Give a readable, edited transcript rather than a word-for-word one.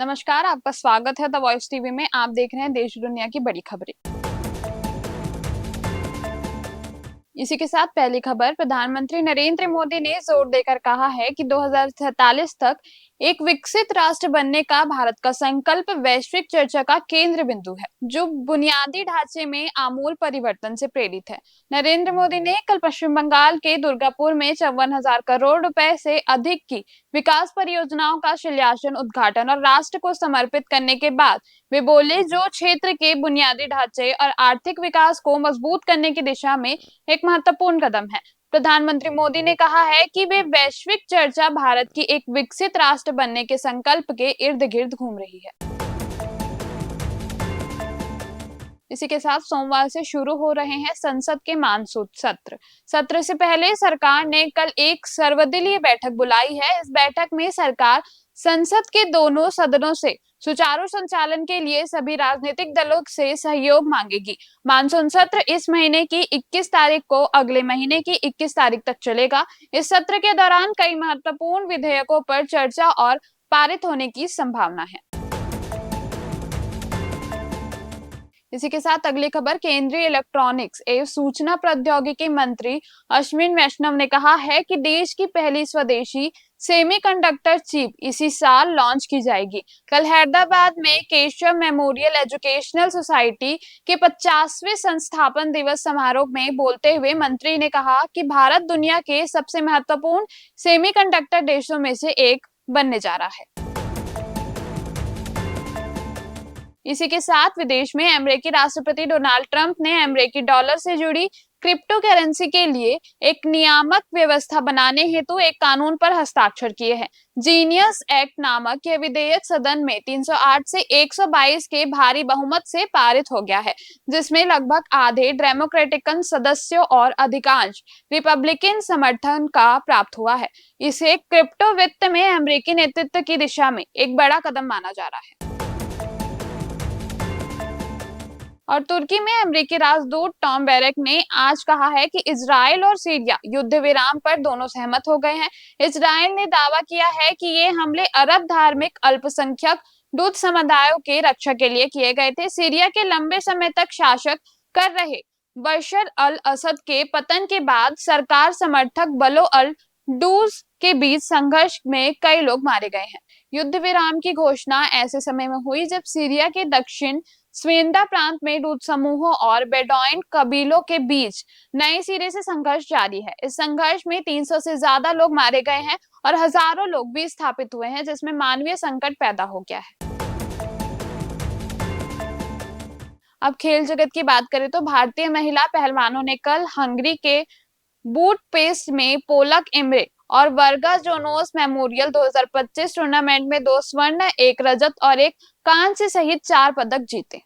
नमस्कार, आपका स्वागत है द वॉइस टीवी में। आप देख रहे हैं देश दुनिया की बड़ी खबरें। इसी के साथ पहली खबर, प्रधानमंत्री नरेंद्र मोदी ने जोर देकर कहा है कि 2047 तक एक विकसित राष्ट्र बनने का भारत का संकल्प वैश्विक चर्चा का केंद्र बिंदु है, जो बुनियादी ढांचे में आमूल परिवर्तन से प्रेरित है। नरेंद्र मोदी ने कल पश्चिम बंगाल के दुर्गापुर में 54,000 करोड़ रुपए से अधिक की विकास परियोजनाओं का शिलान्यास, उद्घाटन और राष्ट्र को समर्पित करने के बाद वे बोले, जो क्षेत्र के बुनियादी ढांचे और आर्थिक विकास को मजबूत करने की दिशा में एक महत्वपूर्ण कदम है। प्रधानमंत्री मोदी ने कहा है कि वे वैश्विक चर्चा भारत की एक विकसित राष्ट्र बनने के संकल्प के इर्द गिर्द घूम रही है। इसी के साथ सोमवार से शुरू हो रहे हैं संसद के मानसून सत्र। सत्र से पहले सरकार ने कल एक सर्वदलीय बैठक बुलाई है। इस बैठक में सरकार संसद के दोनों सदनों से सुचारू संचालन के लिए सभी राजनीतिक दलों से सहयोग मांगेगी। मानसून सत्र इस महीने की 21 तारीख को अगले महीने की 21 तारीख तक चलेगा। इस सत्र के दौरान कई महत्वपूर्ण विधेयकों पर चर्चा और पारित होने की संभावना है। इसी के साथ अगली खबर, केंद्रीय इलेक्ट्रॉनिक्स एवं सूचना प्रौद्योगिकी मंत्री अश्विनी वैष्णव ने कहा है कि देश की पहली स्वदेशी सेमीकंडक्टर चिप इसी साल लॉन्च की जाएगी। कल हैदराबाद में केशव मेमोरियल एजुकेशनल सोसाइटी के 50वें संस्थापन दिवस समारोह में बोलते हुए मंत्री ने कहा कि भारत दुनिया के सबसे महत्वपूर्ण सेमीकंडक्टर देशों में से एक बनने जा रहा है। इसी के साथ विदेश में अमेरिकी राष्ट्रपति डोनाल्ड ट्रंप ने अमेरिकी डॉलर से जुड़ी क्रिप्टो करेंसी के लिए एक नियामक व्यवस्था बनाने हेतु एक कानून पर हस्ताक्षर किए हैं। जीनियस एक्ट नामक यह विधेयक सदन में 308 से 122 के भारी बहुमत से पारित हो गया है, जिसमें लगभग आधे डेमोक्रेटिकन सदस्यों और अधिकांश रिपब्लिकन समर्थन का प्राप्त हुआ है। इसे क्रिप्टो वित्त में अमेरिकी नेतृत्व की दिशा में एक बड़ा कदम माना जा रहा है। और तुर्की में अमेरिकी राजदूत टॉम बैरक ने आज कहा है कि इजराइल और सीरिया युद्ध विराम पर दोनों सहमत हो गए हैं। इजराइल ने दावा किया है कि ये हमले अरब धार्मिक अल्पसंख्यक दूत समुदायों के रक्षा के लिए किए गए थे। सीरिया के लंबे समय तक शासक कर रहे बशर अल असद के पतन के बाद सरकार समर्थक बलो अल डूस के बीच संघर्ष में कई लोग मारे गए हैं। युद्ध विराम की घोषणा ऐसे समय में हुई जब सीरिया के दक्षिण स्वेंदा प्रांत में दूत समूहों और बेडौइन कबीलों के बीच नए सिरे से संघर्ष जारी है। इस संघर्ष में 300 से ज्यादा लोग मारे गए हैं और हजारों लोग भी स्थापित हुए हैं, जिसमें मानवीय संकट पैदा हो गया है। अब खेल जगत की बात करें तो भारतीय महिला पहलवानों ने कल हंगरी के बुडापेस्ट में पोलक एमरे और वर्गा जोनोस मेमोरियल 2025 टूर्नामेंट में 2 स्वर्ण, 1 रजत और 1 कांस्य सहित 4 पदक जीते।